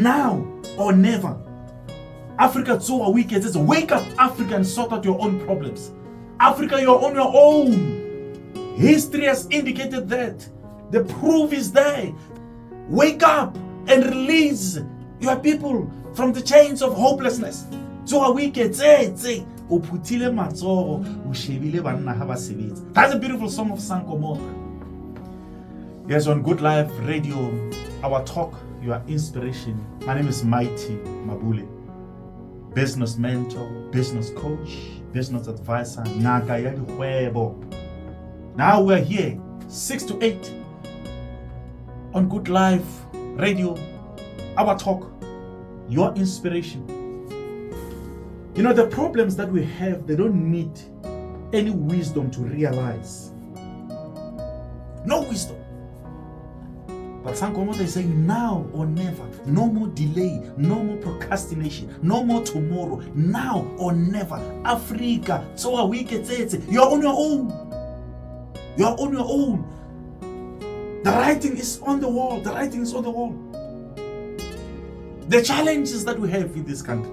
now or never. Africa, so are wicked. It's wake up, Africa, and sort out your own problems. Africa, you're on your own. History has indicated that. The proof is there. Wake up and release your people from the chains of hopelessness. So are wicked. That's a beautiful song of Sankomo. Yes, on Good Life Radio, our talk, your inspiration. My name is Mighty Mabule. Business mentor, business coach, business advisor. Now we're here, 6 to 8, on Good Life Radio, our talk, your inspiration. You know, the problems that we have, they don't need any wisdom to realize. No wisdom. But Sankomo is saying now or never. No more delay, no more procrastination, no more tomorrow. Now or never. Africa, so are wicked. You're on your own. You're on your own. The writing is on the wall. The writing is on the wall. The challenges that we have in this country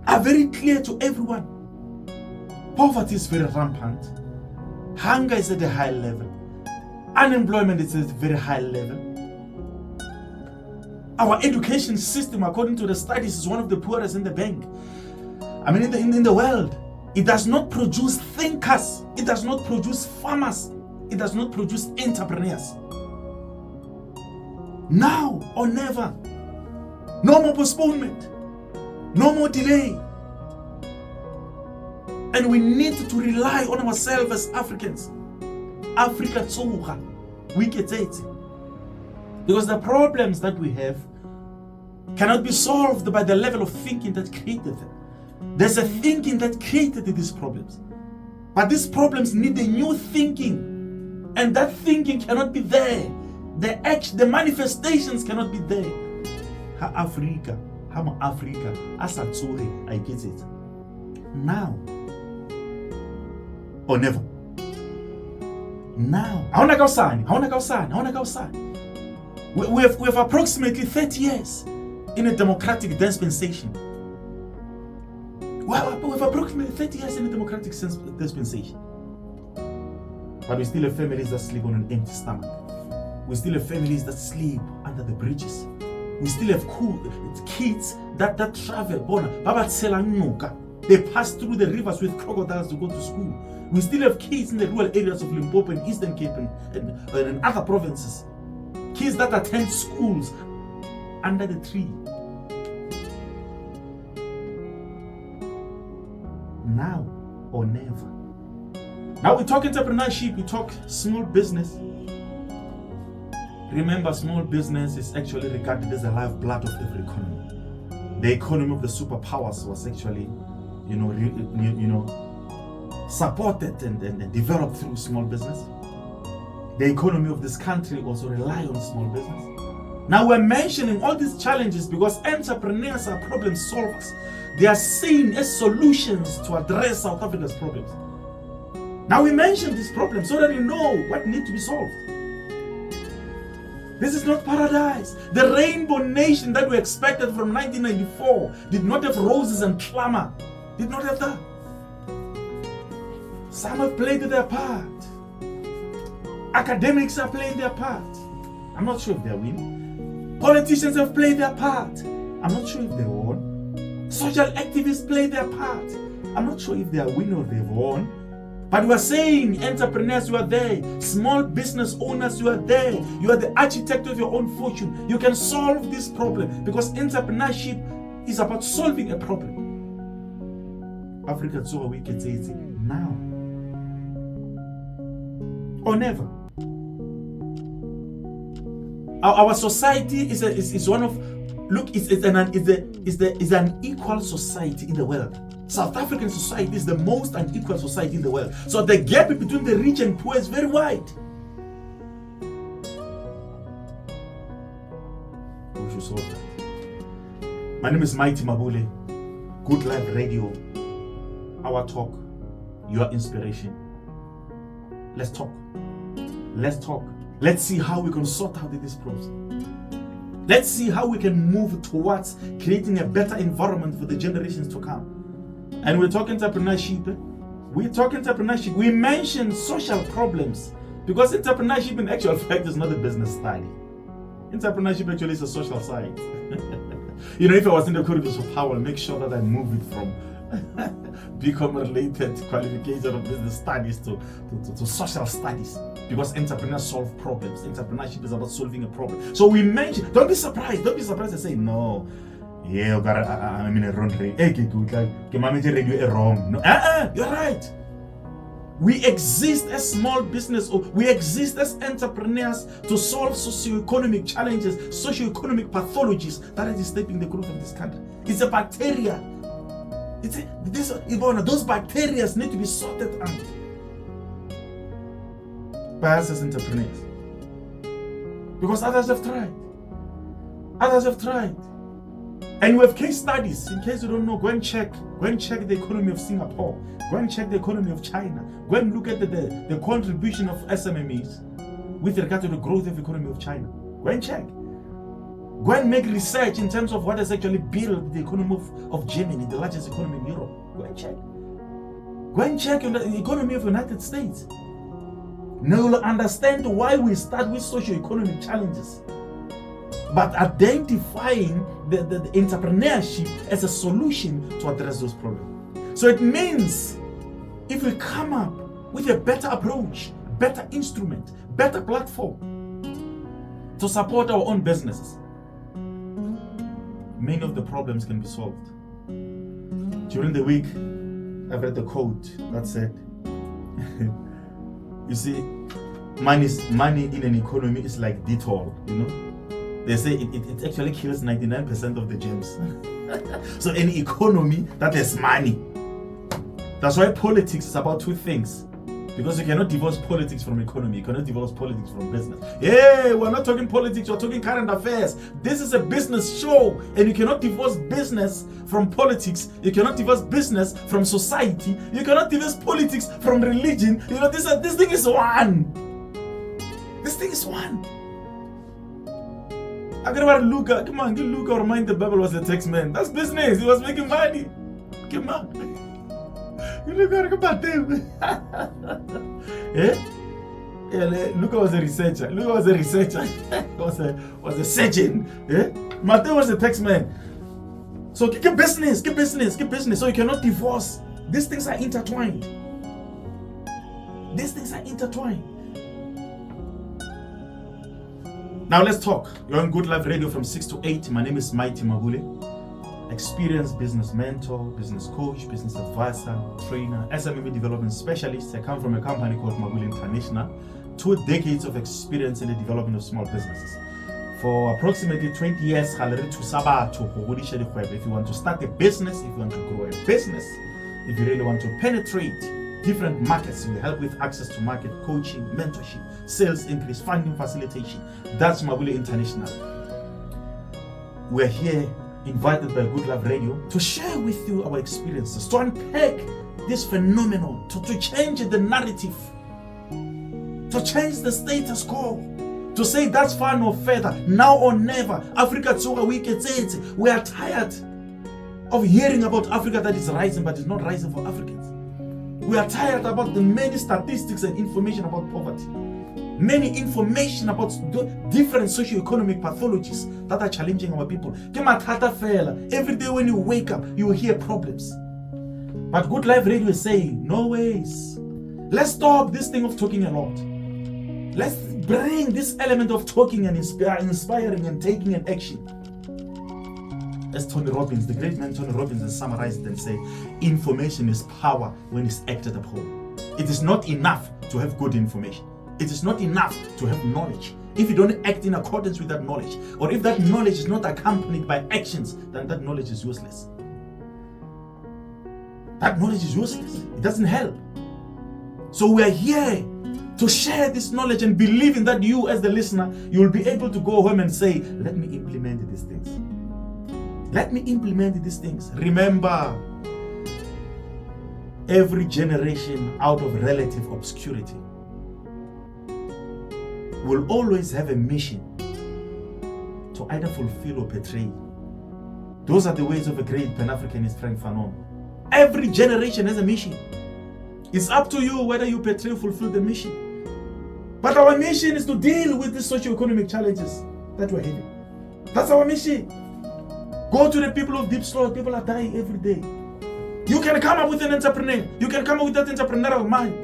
are very clear to everyone. Poverty is very rampant. Hunger is at a high level. Unemployment is at a very high level. Our education system, according to the studies, is one of the poorest in the bank. I mean, in the world. It does not produce thinkers. It does not produce farmers. It does not produce entrepreneurs. Now or never. No more postponement. No more delay. And we need to rely on ourselves as Africans. Africa tsoga, wicked it. Because the problems that we have cannot be solved by the level of thinking that created them. There's a thinking that created these problems. But these problems need a new thinking. And that thinking cannot be there. The manifestations cannot be there. Africa, Asatsuri, I get it. Now or never. Now, we have approximately 30 years in a democratic dispensation. We have approximately 30 years in a democratic dispensation. But we still have families that sleep on an empty stomach. We still have families that sleep under the bridges. We still have kids that travel. They pass through the rivers with crocodiles to go to school. We still have kids in the rural areas of Limpopo and Eastern Cape and other provinces. Kids that attend schools under the tree. Now or never. Now we talk entrepreneurship, we talk small business. Remember, small business is actually regarded as the lifeblood of every economy. The economy of the superpowers was actually supported and developed through small business. The economy of this country also rely on small business. Now we're mentioning all these challenges because entrepreneurs are problem solvers. They are seen as solutions to address South Africa's problems. Now we mention these problems so that you know what needs to be solved. This is not paradise. The rainbow nation that we expected from 1994 did not have roses and clamor. Did not have that. Some have played their part. Academics have played their part. I'm not sure if they're winning. Politicians have played their part. I'm not sure if they won. Social activists played their part. I'm not sure if they are winning or they've won. But we are saying, entrepreneurs, you are there. Small business owners, you are there. You are the architect of your own fortune. You can solve this problem because entrepreneurship is about solving a problem. Africa, so we can say it now or never. Our society is one of, look, is an equal society in the world. South African society is the most unequal society in the world. So the gap between the rich and poor is very wide. We should solve that. My name is Mighty Mabule. Good Life Radio. Our talk, your inspiration. Let's talk. Let's talk. Let's see how we can sort out this problem. Let's see how we can move towards creating a better environment for the generations to come. And we're talking entrepreneurship. We talk entrepreneurship. We mention social problems because entrepreneurship in actual fact is not a business study. Entrepreneurship actually is a social science. If I was in the corridors of power, I'll make sure that I move it from BCom related qualification of business studies to social studies, because entrepreneurs solve problems. Entrepreneurship is about solving a problem. So we mention, don't be surprised and say, no, yeah, I'm in a wrong radio. Wrong. No, you're right. We exist as small business, or we exist as entrepreneurs to solve socio-economic challenges, socio-economic pathologies that are disturbing the growth of this country. It's a bacteria. Those bacteria need to be sorted out by us as entrepreneurs. Because others have tried. And we have case studies. In case you don't know, go and check the economy of Singapore. Go and check the economy of China. Go and look at the contribution of SMMEs with regard to the growth of the economy of China. Go and check. Go and make research in terms of what has actually built the economy of Germany, the largest economy in Europe. Go and check. Go and check the economy of the United States. Now you'll understand why we start with socio-economic challenges, but identifying the entrepreneurship as a solution to address those problems. So it means if we come up with a better approach, better instrument, better platform to support our own businesses, many of the problems can be solved. During the week, I read the quote that said, you see, money in an economy is like Dettol, They say it actually kills 99% of the germs. So an economy that has money. That's why politics is about two things. Because you cannot divorce politics from economy. You cannot divorce politics from business. Yeah, we're not talking politics, we're talking current affairs. This is a business show, and you cannot divorce business from politics. You cannot divorce business from society. You cannot divorce politics from religion. This thing is one. This thing is one. I got about Luca. Come on, give Luca remind the Bible was a tax man. That's business. He was making money. Come on. You look about them. Luca was a researcher. Was a surgeon. Matthew was a tax man. So keep business. So you cannot divorce. These things are intertwined. Now let's talk. You're on Good Life Radio from 6 to 8. My name is Mabule. Experienced business mentor, business coach, business advisor, trainer, Smme development specialist. I come from a company called Mabule International. 2 decades of experience in the development of small businesses. For approximately 20 years, if you want to start a business, if you want to grow a business, if you really want to penetrate different markets, we help with access to market, coaching, mentorship, sales increase, funding facilitation. That's Mabule International. We're here invited by Good Love Radio to share with you our experiences, to unpack this phenomenon, to change the narrative, to change the status quo, to say that's far no further, now or never. Africa tsuka wiketsetse. We are tired of hearing about Africa that is rising but is not rising for Africans. We are tired about the many statistics and information about poverty, many information about different socio-economic pathologies that are challenging our people. Every day when you wake up, you will hear problems. But Good Life Radio is saying, no ways. Let's stop this thing of talking a lot. Let's bring this element of talking and inspiring and taking an action. As Tony Robbins, the great man Tony Robbins, has summarized it and said, information is power when it's acted upon. It is not enough to have good information. It is not enough to have knowledge. If you don't act in accordance with that knowledge, or if that knowledge is not accompanied by actions, then that knowledge is useless. That knowledge is useless. It doesn't help. So we are here to share this knowledge and believing that you as the listener, you will be able to go home and say, let me implement these things. Let me implement these things. Remember, every generation out of relative obscurity will always have a mission to either fulfill or betray. Those are the ways of a great Pan-Africanist, Frank Fanon. Every generation has a mission. It's up to you whether you betray or fulfill the mission. But our mission is to deal with the socio-economic challenges that we're having. That's our mission. Go to the people of Deep South. People are dying every day. You can come up with an entrepreneur. You can come up with that entrepreneurial mind.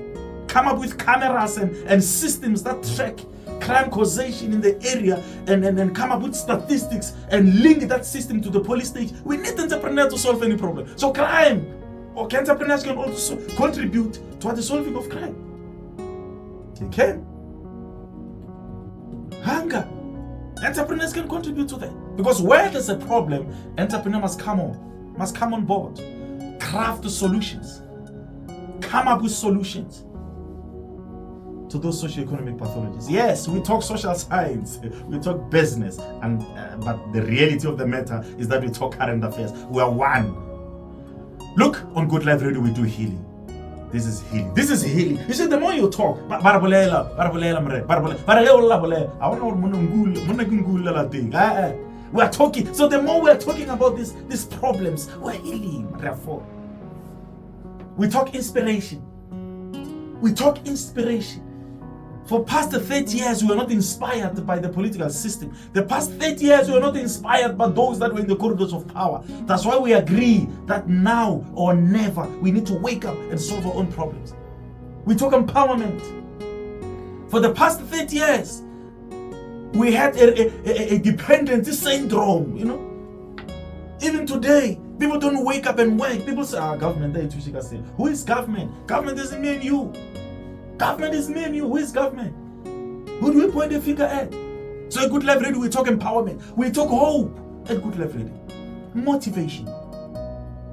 Come up with cameras and systems that track crime causation in the area and come up with statistics and link that system to the police state. We need entrepreneurs to solve any problem. So crime or entrepreneurs can also contribute to the solving of crime. They can. Hunger. Entrepreneurs can contribute to that. Because where there's a problem, entrepreneurs must come on board. Craft the solutions. Come up with solutions to those socio-economic pathologies. Yes, we talk social science, we talk business, and but the reality of the matter is that we talk current affairs. We are one. Look, on Good Life Radio, we do healing. This is healing. This is healing. You see, the more you talk, we are talking. So the more we are talking about these problems, we're healing. Therefore, we talk inspiration. We talk inspiration. For past 30 years, we were not inspired by the political system. The past 30 years, we were not inspired by those that were in the corridors of power. That's why we agree that now or never, we need to wake up and solve our own problems. We talk empowerment. For the past 30 years, we had a dependency syndrome, you know. Even today, people don't wake up and work. People say, government, who is government? Government doesn't mean you. Government is me and you. Who is government? Who do we point the finger at? So at Good Life Radio, we talk empowerment. We talk hope at Good Life Radio. Motivation.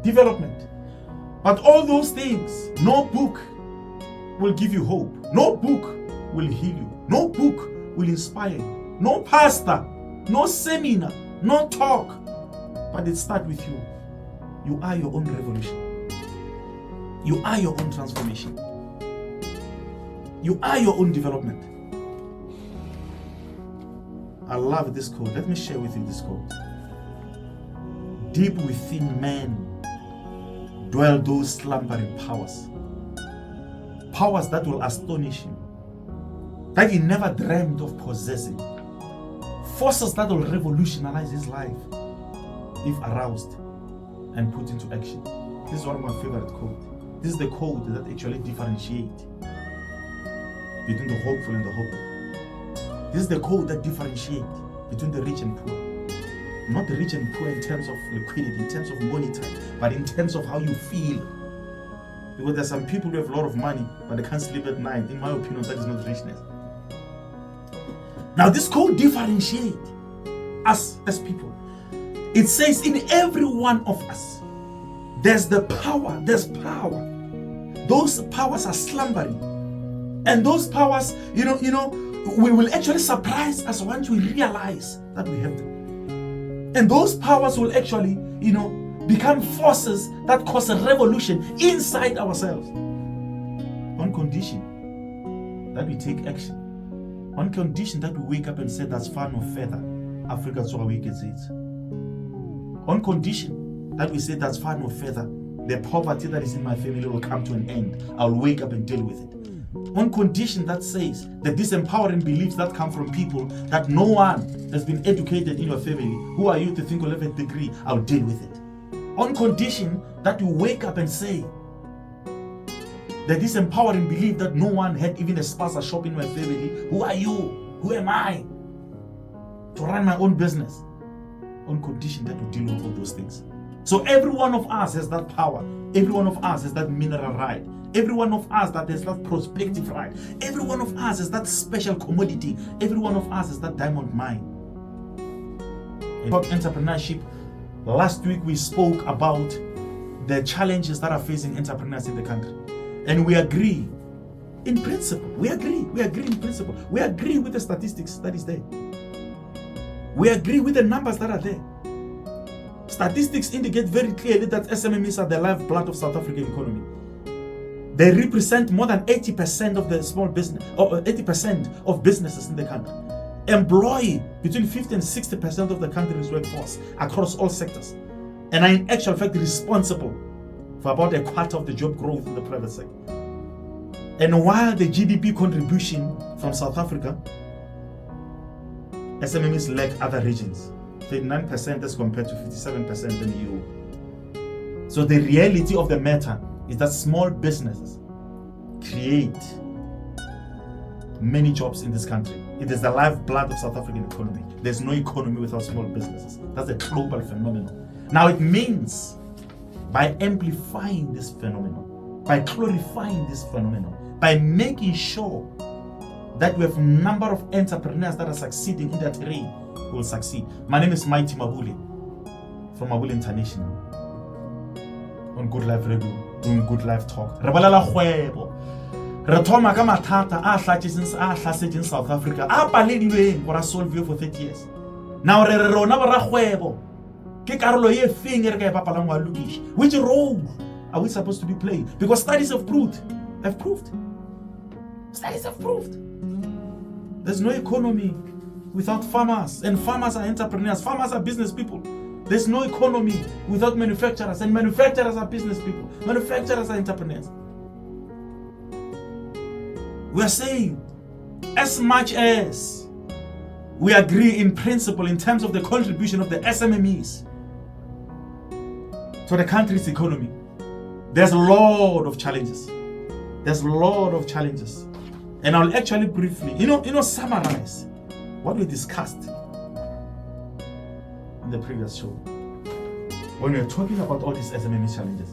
Development. But all those things, no book will give you hope. No book will heal you. No book will inspire you. No pastor, no seminar, no talk. But it starts with you. You are your own revolution. You are your own transformation. You are your own development. I love this quote. Let me share with you this quote. Deep within man dwell those slumbering powers. Powers that will astonish him, that he never dreamed of possessing. Forces that will revolutionize his life if aroused and put into action. This is one of my favorite quotes. This is the quote that actually differentiates between the hopeful and the hopeless. This is the code that differentiates between the rich and poor. Not the rich and poor in terms of liquidity, in terms of monetary, but in terms of how you feel. Because there's some people who have a lot of money, but they can't sleep at night. In my opinion, that is not richness. Now, this code differentiates us as people. It says in every one of us, there's the power, there's power. Those powers are slumbering. And those powers, we will actually surprise us once we realize that we have them. And those powers will actually, become forces that cause a revolution inside ourselves. On condition that we take action. On condition that we wake up and say, that's far no further. Africa's so weak as it. On condition that we say, that's far no further. The poverty that is in my family will come to an end. I'll wake up and deal with it. On condition that says the disempowering beliefs that come from people that no one has been educated in your family. Who are you to think you'll have a degree? I'll deal with it. On condition that you wake up and say the disempowering belief that no one had even a spaza shop in my family. Who are you? Who am I to run my own business? On condition that you deal with all those things. So every one of us has that power. Every one of us has that mineral right. Every one of us that has that prospective right. Every one of us has that special commodity. Every one of us has that diamond mine. About entrepreneurship, last week we spoke about the challenges that are facing entrepreneurs in the country. And we agree in principle. We agree in principle. We agree with the statistics that is there. We agree with the numbers that are there. Statistics indicate very clearly that SMMEs are the lifeblood of South African economy. They represent more than 80% of the small business, or 80% of businesses in the country. employ between 50 and 60% of the country's workforce across all sectors, and are in actual fact responsible for about a quarter of the job growth in the private sector. And while the GDP contribution from South Africa, SMMEs lag other regions, 39% as compared to 57% in the EU. So the reality of the matter is that small businesses create many jobs in this country. It is the lifeblood of South African economy. There's no economy without small businesses. That's a global phenomenon. Now it means by amplifying this phenomenon, by glorifying this phenomenon, by making sure that we have a number of entrepreneurs that are succeeding in that terrain, will succeed. My name is Mabule from Mabule International on Good Life Radio, doing Good Life Talk. Re bolela kgwebo. Re thoma ka mathata a hlasetseng South Africa a paledilweng gore a solve for 30 years. Now re rona borra kgwebo ke karolo ye feng e re ka e bapalang wa lokisha. Which role are we supposed to be playing? Because studies have proved. Studies have proved. There's no economy without farmers, and farmers are entrepreneurs. Farmers are business people. There's no economy without manufacturers, and manufacturers are business people. Manufacturers are entrepreneurs. We are saying, as much as we agree in principle in terms of the contribution of the SMMEs to the country's economy, there's a lot of challenges. And I'll actually briefly, summarize what we discussed in the previous show when we were talking about all these SMME challenges.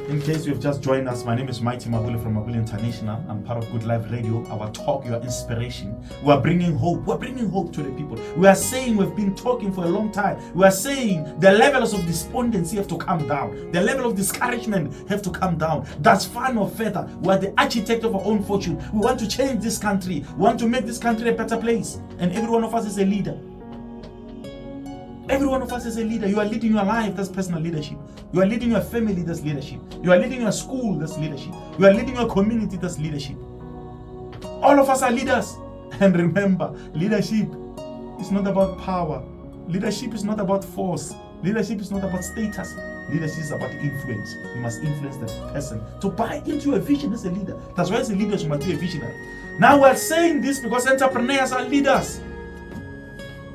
In case you've just joined us, my name is Mabule from Mabule International. I'm part of Good Life Radio, our talk, your inspiration. We are bringing hope. We're bringing hope to the people. We are saying we've been talking for a long time. We are saying the levels of despondency have to come down. The level of discouragement have to come down. That's far no further. We are the architect of our own fortune. We want to change this country. We want to make this country a better place. And every one of us is a leader. Every one of us is a leader. You are leading your life, that's personal leadership. You are leading your family, that's leadership. You are leading your school, that's leadership. You are leading your community, that's leadership. All of us are leaders. And remember, leadership is not about power. Leadership is not about force. Leadership is not about status. Leadership is about influence. You must influence the person to buy into your vision as a leader. That's why as a leader, you must be a visionary. Now we're saying this because entrepreneurs are leaders.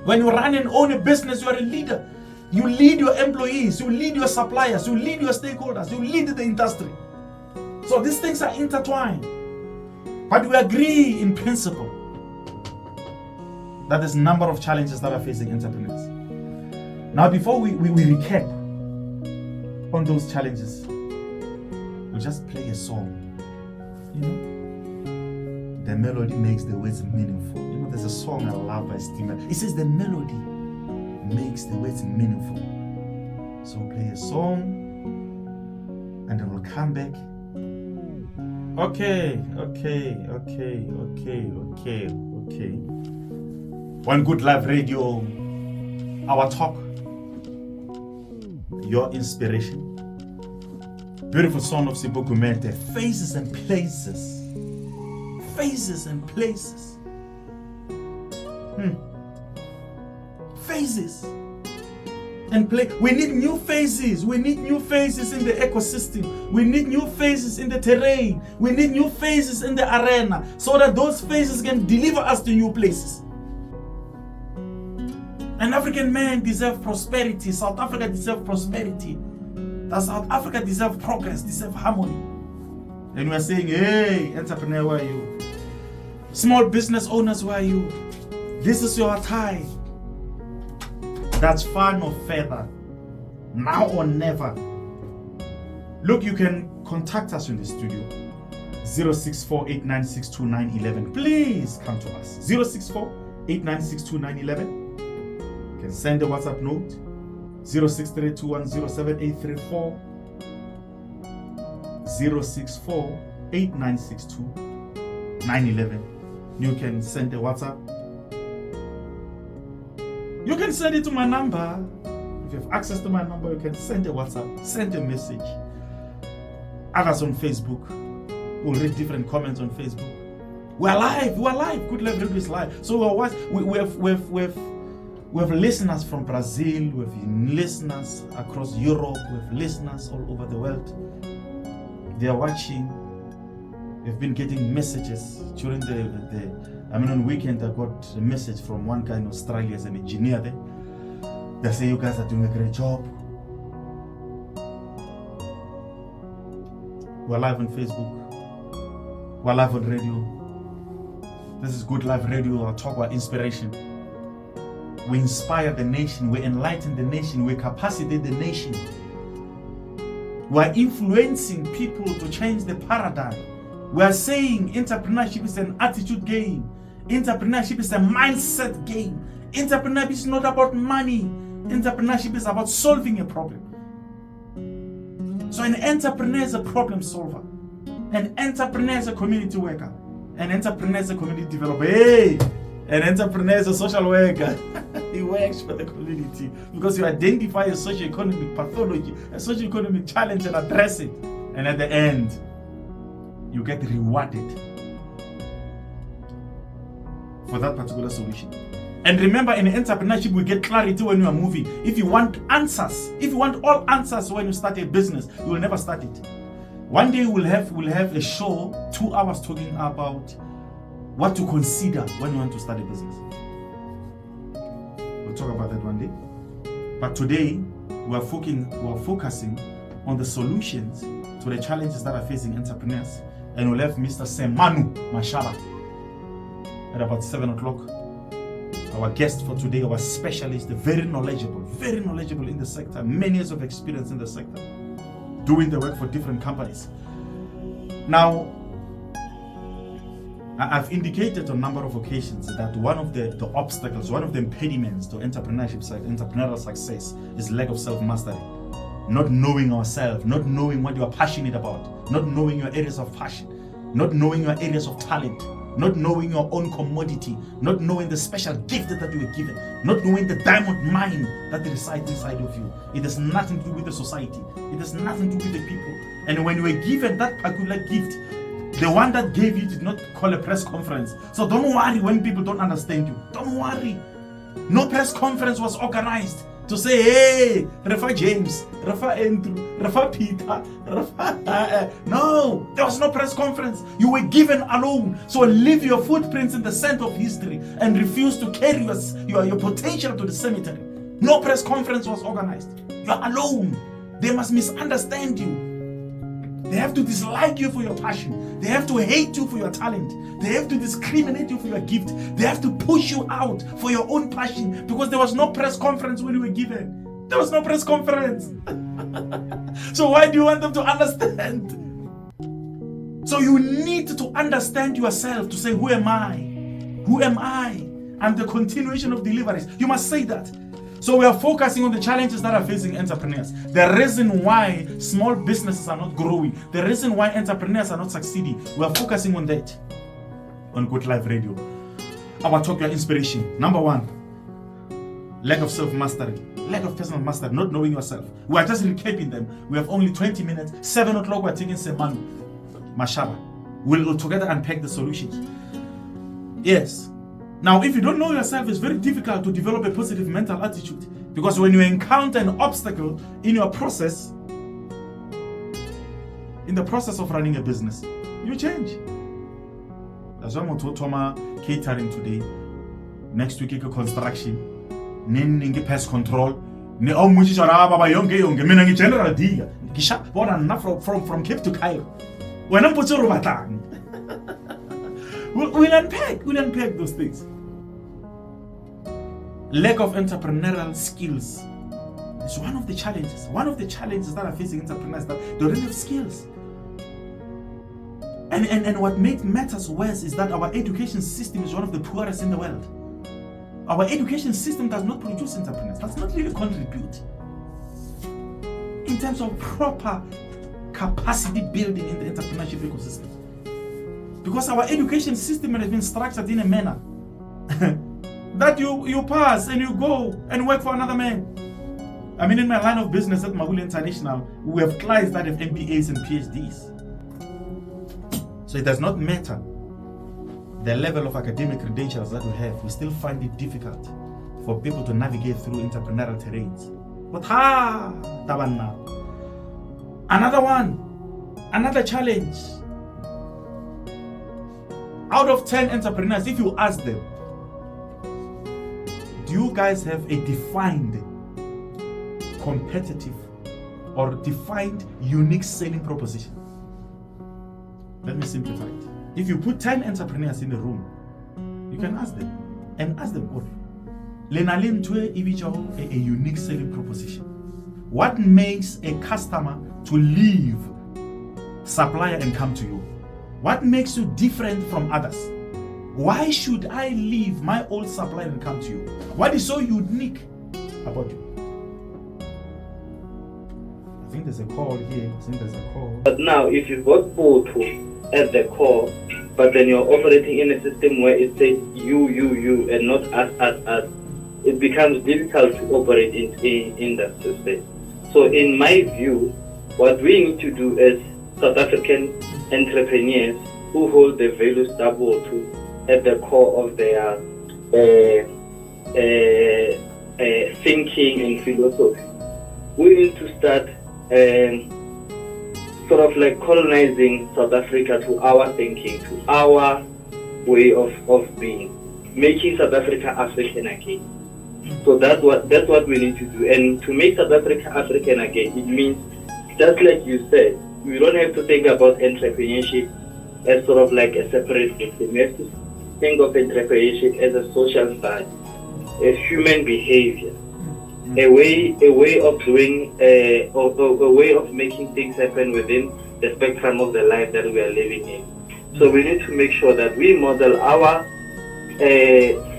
When you run and own a business, you are a leader. You lead your employees, you lead your suppliers, you lead your stakeholders, you lead the industry. So these things are intertwined. But we agree in principle that there's a number of challenges that are facing entrepreneurs. Now, before we recap on those challenges, we'll just play a song. The melody makes the words meaningful. There's a song I love by Smme. It says the melody makes the words meaningful. So play a song and then we'll come back. Okay. One Good Life Radio, our talk, your inspiration. Beautiful song of Sibukumete, Faces and Places. Faces and places. Phases and play. We need new phases. We need new phases in the ecosystem. We need new phases in the terrain. We need new phases in the arena so that those phases can deliver us to new places. An African man deserves prosperity. South Africa deserves prosperity. That South Africa deserves progress, deserves harmony. And we are saying, hey, entrepreneur, where are you? Small business owners, where are you? This is your time. That's far no further. Now or never. Look, you can contact us in the studio. 064-896-2911. Please come to us. 064-896-2911. You can send a WhatsApp note. 063-210-7834. 064-8962-911. You can send a WhatsApp. You can send it to my number. If you have access to my number, you can send a WhatsApp, send a message. Add us on Facebook. We'll read different comments on Facebook. We're live. We're live. Good Life Radio is live. So we have listeners from Brazil. We have listeners across Europe. We have listeners all over the world. They are watching. We've been getting messages during on weekend I got a message from one guy in Australia as an engineer there. They say you guys are doing a great job. We're live on Facebook. We're live on radio. This is Good Life Radio. I'll talk about inspiration. We inspire the nation. We enlighten the nation. We capacitate the nation. We're influencing people to change the paradigm. We're saying entrepreneurship is an attitude game. Entrepreneurship is a mindset game. Entrepreneurship is not about money. Entrepreneurship is about solving a problem. So an entrepreneur is a problem solver. An entrepreneur is a community worker. An entrepreneur is a community developer. Hey! An entrepreneur is a social worker. He works for the community because you identify a socio-economic pathology, a socio-economic challenge and address it. And at the end, you get rewarded for that particular solution. And remember, in entrepreneurship, we get clarity when you are moving. If you want answers, if you want all answers when you start a business, you will never start it. One day we'll have a show, 2 hours talking about what to consider when you want to start a business. We'll talk about that one day. But today, we are focusing on the solutions to the challenges that are facing entrepreneurs. And we'll have Mr. Smme at about 7 o'clock. Our guest for today, our specialist, very knowledgeable in the sector, many years of experience in the sector, doing the work for different companies. Now, I've indicated on a number of occasions that one of the obstacles, one of the impediments to entrepreneurial success is lack of self-mastery. Not knowing ourselves, not knowing what you are passionate about, not knowing your areas of passion, not knowing your areas of talent, not knowing your own commodity, not knowing the special gift that you were given, not knowing the diamond mine that resides inside of you. It has nothing to do with the society. It has nothing to do with the people. And when you were given that particular gift, the one that gave you did not call a press conference. So don't worry when people don't understand you. Don't worry. No press conference was organized to say, hey, Rafa James, Rafa Andrew, Rafa Peter, Rafa. No, there was no press conference. You were given alone. So leave your footprints in the sand of history and refuse to carry your potential to the cemetery. No press conference was organized. You are alone. They must misunderstand you. They have to dislike you for your passion. They have to hate you for your talent. They have to discriminate you for your gift. They have to push you out for your own passion because there was no press conference when you were given. There was no press conference. So why do you want them to understand? So you need to understand yourself to say, who am I? Who am I? I'm the continuation of deliveries. You must say that. So we are focusing on the challenges that are facing entrepreneurs. The reason why small businesses are not growing. The reason why entrepreneurs are not succeeding. We are focusing on that on Good Life Radio. Our talk, your inspiration. Number 1, lack of self-mastery. Lack of personal mastery, not knowing yourself. We are just recapping them. We have only 20 minutes. 7 o'clock, we're taking Smme. We'll together unpack the solutions. Yes. Now, if you don't know yourself, it's very difficult to develop a positive mental attitude. Because when you encounter an obstacle in your process, in the process of running a business, you change. That's why I'm going to catering today. Next week, construction. Ninge pest control. Ne general diga. From Cape to Cairo. When I'm putting We'll unpack those things. Lack of entrepreneurial skills is one of the challenges. One of the challenges that are facing entrepreneurs, that they don't have skills. And what makes matters worse is that our education system is one of the poorest in the world. Our education system does not produce entrepreneurs, does not really contribute in terms of proper capacity building in the entrepreneurship ecosystem. Because our education system has been structured in a manner that you pass and you go and work for another man. I mean, in my line of business at Mabule International, we have clients that have MBAs and PhDs. So it does not matter the level of academic credentials that we have, we still find it difficult for people to navigate through entrepreneurial terrains. But another challenge. Out of 10 entrepreneurs, if you ask them, do you guys have a defined, competitive, or defined, unique selling proposition? Let me simplify it. If you put 10 entrepreneurs in the room, you can ask them, all. A unique selling proposition. What makes a customer to leave supplier and come to you? What makes you different from others? Why should I leave my old supplier and come to you? What is so unique about you? I think there's a call here. But now, if you've got Botho at the core, but then you're operating in a system where it says you, and not us, it becomes difficult to operate in that system. So in my view, what we need to do as South African entrepreneurs who hold the values Botho at the core of their thinking and philosophy, we need to start sort of like colonizing South Africa to our thinking, to our way of being, making South Africa African again. So that's what we need to do. And to make South Africa African again, it means, just like you said, we don't have to think about entrepreneurship as sort of like a separate system. We have to think of entrepreneurship as a social science, as human behavior, a way of doing, a way of making things happen within the spectrum of the life that we are living in. So we need to make sure that we model our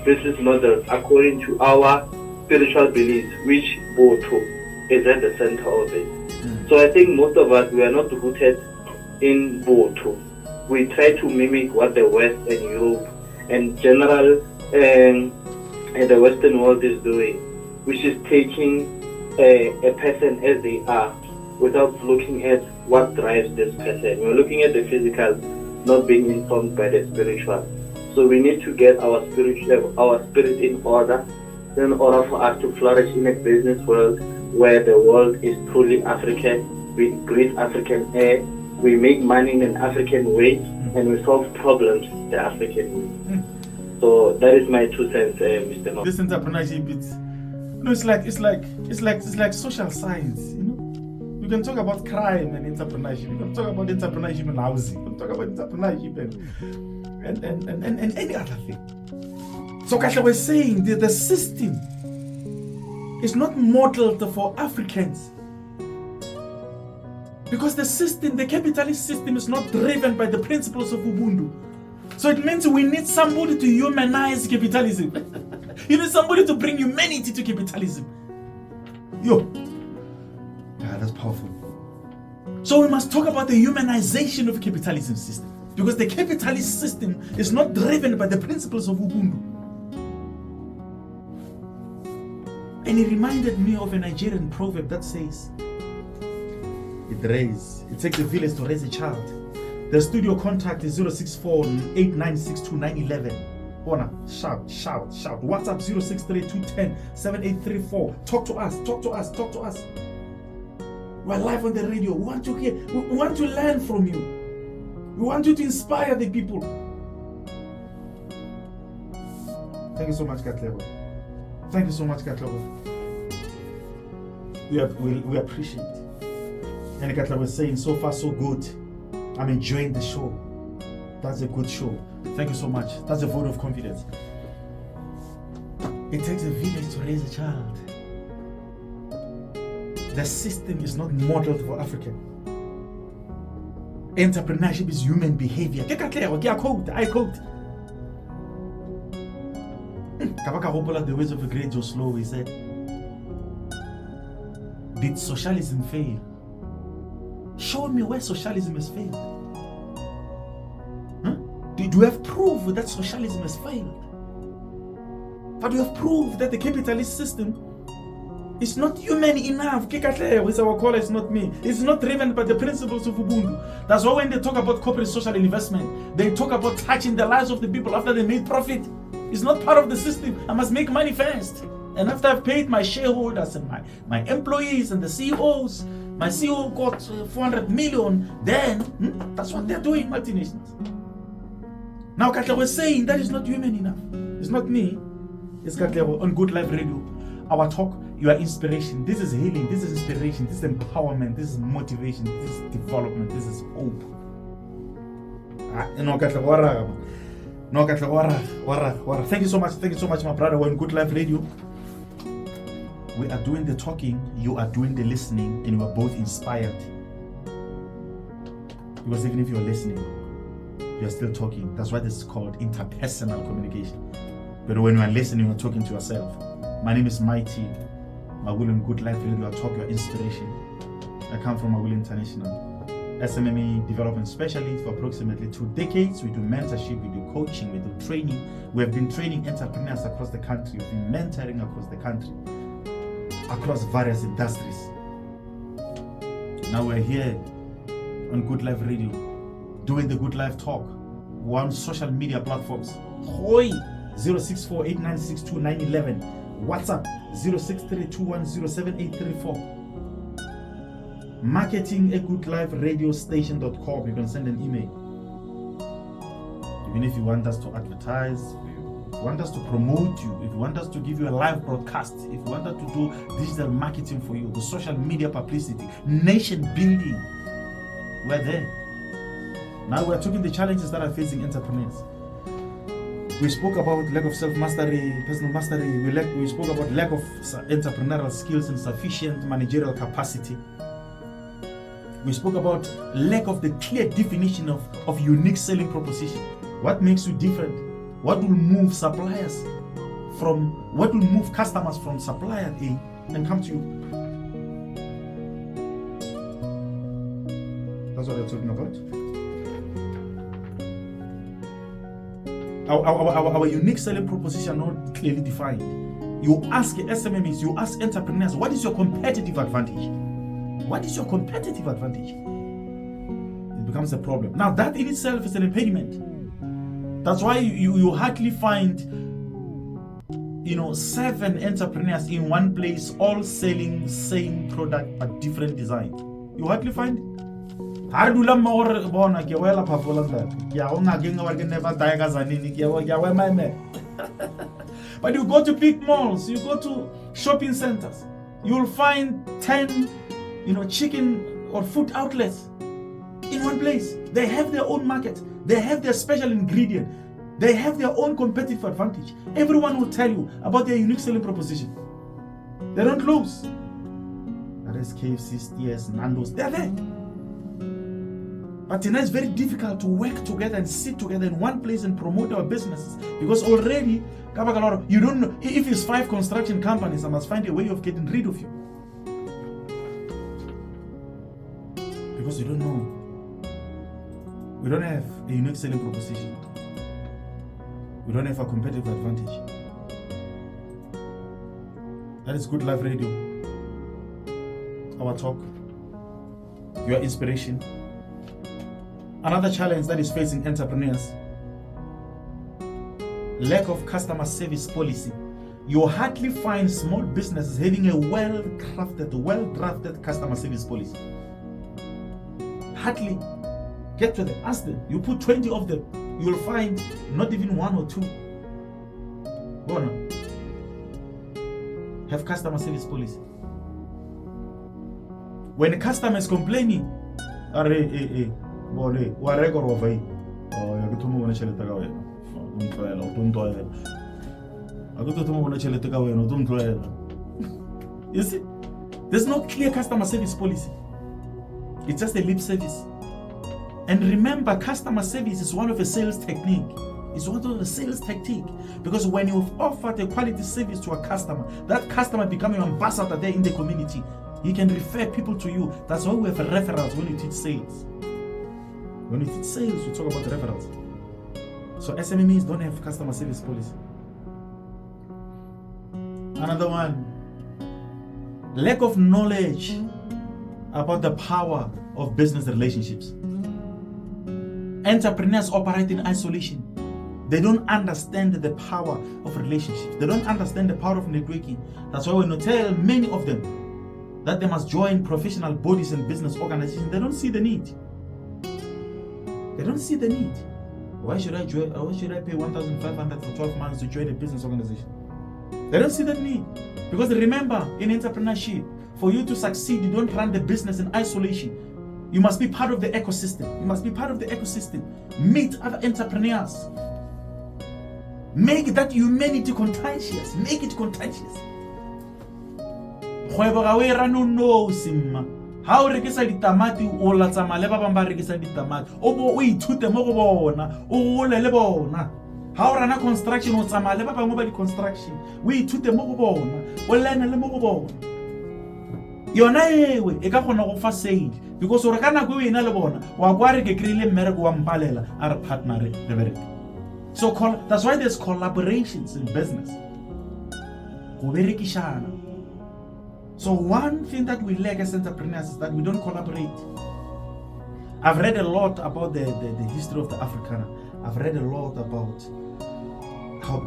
business model according to our spiritual beliefs, which Botho is at the center of it. So I think most of us, we are not rooted in Botho. We try to mimic what the West and Europe and general and the Western world is doing, which is taking a person as they are without looking at what drives this person. We're looking at the physical, not being informed by the spiritual. So we need to get our spirit in order for us to flourish in a business world where the world is truly African. We breathe African air, we make money in an African way, and we solve problems the African way. So that is my 2 cents, Mr. Mabule. This entrepreneurship, it's like social science, you know. You can talk about crime and entrepreneurship. You can talk about entrepreneurship and housing. You can talk about entrepreneurship and any other thing. So Kahle was saying that the system is not modeled for Africans. Because the system, the capitalist system, is not driven by the principles of Ubuntu. So it means we need somebody to humanize capitalism. You need somebody to bring humanity to capitalism. Yeah, that's powerful. So we must talk about the humanization of capitalism system. Because the capitalist system is not driven by the principles of Ubuntu. And it reminded me of a Nigerian proverb that says, it takes a village to raise a child. The studio contact is 064-8962-911. Bona, shout. WhatsApp 063-210-7834. Talk to us. We're live on the radio. We want to hear. We want to learn from you. We want you to inspire the people. Thank you so much, Katlego. Thank you so much, Katlego. We appreciate. And Katlego was saying, so far so good. I'm enjoying the show. That's a good show. Thank you so much. That's a vote of confidence. It takes a village to raise a child. The system is not modeled for Africa. Entrepreneurship is human behavior. I quote. Kabaka Hopola, the words of the great Joe Slow, he said, did socialism fail? Show me where socialism has failed. Do you have proof that socialism has failed? But you have proof that the capitalist system It's not human enough. With our caller, it's not me. It's not driven by the principles of Ubuntu. That's why when they talk about corporate social investment, they talk about touching the lives of the people after they made profit. It's not part of the system. I must make money first. And after I've paid my shareholders and my employees and the CEOs, my CEO got 400 million, then that's what they're doing, multinationals. Now Katlego was saying that is not human enough. It's not me. It's Katlego on Good Life Radio. Our talk, your inspiration. This is healing, this is inspiration, this is empowerment, this is motivation, this is development, this is hope. Thank you so much, my brother. We're on Good Life Radio. We are doing the talking, you are doing the listening, and we are both inspired. Because even if you're listening, you're still talking. That's why this is called interpersonal communication. But when you are listening, you're talking to yourself. My name is Mighty. Mabule on Good Life Radio. I talk your inspiration. I come from Mabule International. Smme development specialist for approximately 2 decades. We do mentorship, we do coaching, we do training. We have been training entrepreneurs across the country. We've been mentoring across the country, across various industries. Now we're here on Good Life Radio, doing the Good Life Talk. We're on social media platforms. Hoi 0648962911. WhatsApp 0632107834. Marketing at goodliferadiostation.com. You can send an email. Even if you want us to advertise, if you want us to promote you, if you want us to give you a live broadcast, if you want us to do digital marketing for you, the social media publicity, nation building, we're there. Now we're talking the challenges that are facing entrepreneurs. We spoke about lack of self-mastery, personal mastery. We spoke about lack of entrepreneurial skills and sufficient managerial capacity. We spoke about lack of the clear definition of unique selling proposition. What makes you different? What will move suppliers from, what will move customers from supplier A and come to you? That's what we're talking about. Our unique selling proposition are not clearly defined. You ask SMMEs, you ask entrepreneurs, what is your competitive advantage? What is your competitive advantage? It becomes a problem. Now that in itself is an impediment. That's why you hardly find 7 entrepreneurs in one place all selling same product but different design. You hardly find it. But you go to big malls, you go to shopping centers, you will find 10 chicken or food outlets in one place. They have their own market, they have their special ingredient, they have their own competitive advantage. Everyone will tell you about their unique selling proposition. They don't lose. That is KFC, Steers, Nando's, they're there. But it's very difficult to work together and sit together in one place and promote our businesses, because already you don't know. If it's 5 construction companies, I must find a way of getting rid of you, because you don't know. We don't have a unique selling proposition. We don't have a competitive advantage. That is Good Life Radio. Our talk, your inspiration. Another challenge that is facing entrepreneurs: lack of customer service policy. You hardly find small businesses having a well-drafted customer service policy. Hardly. Get to them, ask them. You put 20 of them, you will find not even 1 or 2 have customer service policy. When a customer is complaining, you see, there's no clear customer service policy. It's just a lip service. And remember, customer service is one of a sales technique. It's one of a sales technique, because when you've offered a quality service to a customer, that customer becomes your ambassador there in the community. He can refer people to you. That's why we have referrals when you teach sales. When you teach sales, we talk about referrals. So SMMEs don't have customer service policy. Another one, Lack of knowledge about the power of business relationships. Entrepreneurs operate in isolation. They don't understand the power of relationships. They don't understand the power of networking. That's why when you tell many of them that they must join professional bodies and business organizations, they don't see the need. They don't see the need. Why should I join? Why should I pay 1,500 for 12 months to join a business organization? They don't see that need. Because remember, in entrepreneurship, for you to succeed, you don't run the business in isolation. You must be part of the ecosystem. You must be part of the ecosystem. Meet other entrepreneurs. Make that humanity contagious. Make it contagious. Kgwebo ga o e rane o nosi mma. Ha o rekisa ditamati o la tsamaya le ba bang ba rekisa ditamati. O bo o ithute mo go bona, o gole le bona. Ha o rana construction o tsamaya le ba bang ba di construction. O ithute mo go bona, o lene le mo go bona. Yona ewe e ka gona go fa sale because o re kana go ena le bona wa kwa re ke kreile mmereko wa mpalela a re partner re bereke. So that's why there's collaborations in business. So one thing that we lack as entrepreneurs is that we don't collaborate. I've read a lot about the history of the Afrikaner. I've read a lot about how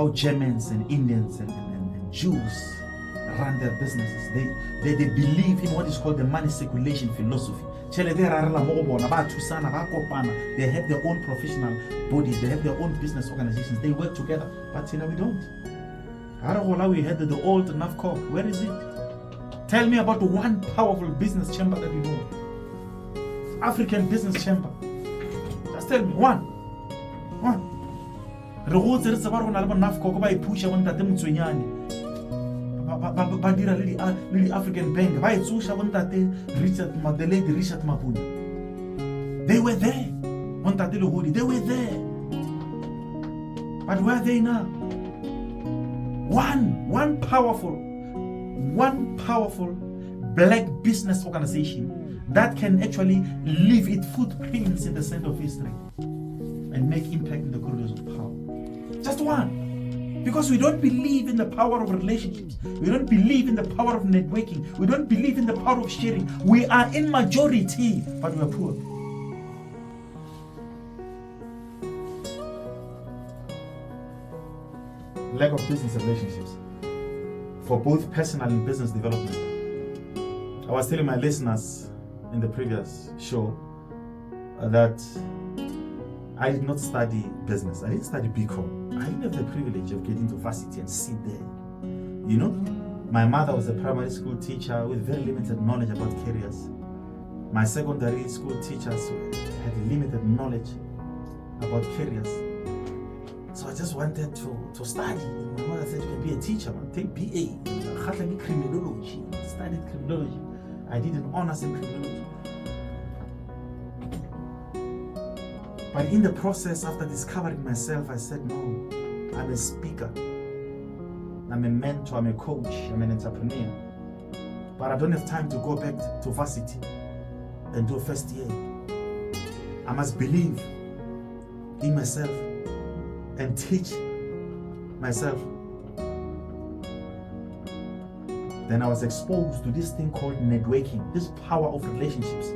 Germans and Indians and Jews run their businesses. They believe in what is called the money circulation philosophy. They have their own professional bodies, they have their own business organizations, they work together. But we don't. We had the old NAFCOC. Where is it? Tell me about one powerful business chamber that you know. African business chamber. Just tell me one. Lily African Bank, the lady Richard Mabule. They were there. They were there. But where are they now? One powerful black business organization that can actually leave its footprints in the center of history and make impact in the corridors of power. Just one. Because we don't believe in the power of relationships. We don't believe in the power of networking. We don't believe in the power of sharing. We are in majority, but we are poor. Lack of business relationships for both personal and business development. I was telling my listeners in the previous show that I did not study business. I didn't study BCom. I didn't have the privilege of getting to varsity and sit there. You know, my mother was a primary school teacher with very limited knowledge about careers. My secondary school teachers had limited knowledge about careers. So I just wanted to study. My mother said, you can be a teacher, man. Take BA. Criminology. Studied criminology. I did an honors in criminology. But in the process, after discovering myself, I said, no, I'm a speaker. I'm a mentor, I'm a coach, I'm an entrepreneur. But I don't have time to go back to varsity and do a first year. I must believe in myself and teach myself. Then I was exposed to this thing called networking, this power of relationships.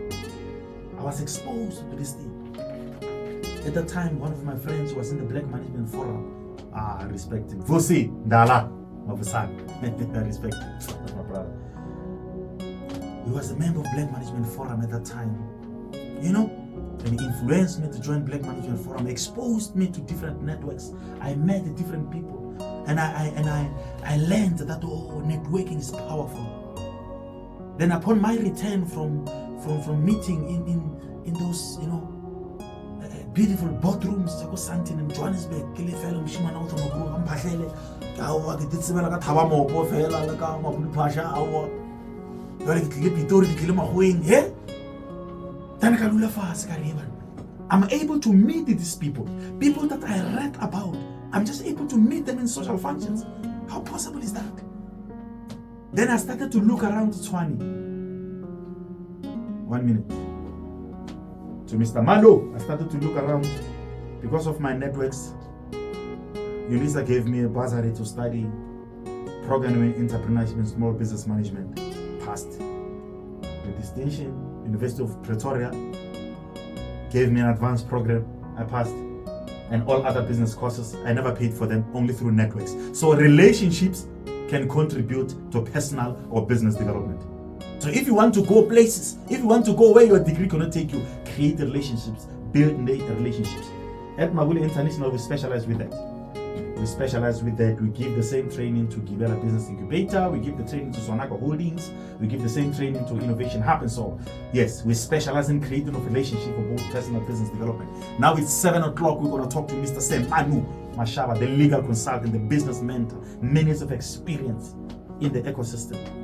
I was exposed to this thing. At the time, one of my friends was in the Black Management Forum. I respect him. Vusi, Ndala, Mabusani. I respect him. That's my brother. He was a member of Black Management Forum at that time. You know, and he influenced me to join Black Management Forum, exposed me to different networks. I met different people. And I learned that networking is powerful. Then upon my return from meeting in those, you know, beautiful boardrooms, I was standing in Johannesburg, I'm able to meet these people that I read about. I'm just able to meet them in social functions. How possible is that? Then I started to look around Tshwane. 1 minute. To Mr. Malo, I started to look around. Because of my networks, UNISA gave me a bursary to study Programming in Entrepreneurship and Small Business Management, passed. The distinction, University of Pretoria gave me an advanced program, I passed. And all other business courses, I never paid for them, only through networks. So relationships can contribute to personal or business development. So if you want to go places, if you want to go where your degree cannot take you, create relationships, build relationships. At Mabule International, we specialize with that. We specialize with that. We give the same training to Gibela Business Incubator. We give the training to Sonaka Holdings. We give the same training to Innovation Hub and so on. Yes, we specialize in creating a relationship for both personal and business development. Now it's 7 o'clock. We're going to talk to Mr. Smme Mashaba, the legal consultant, the business mentor, many years of experience in the ecosystem.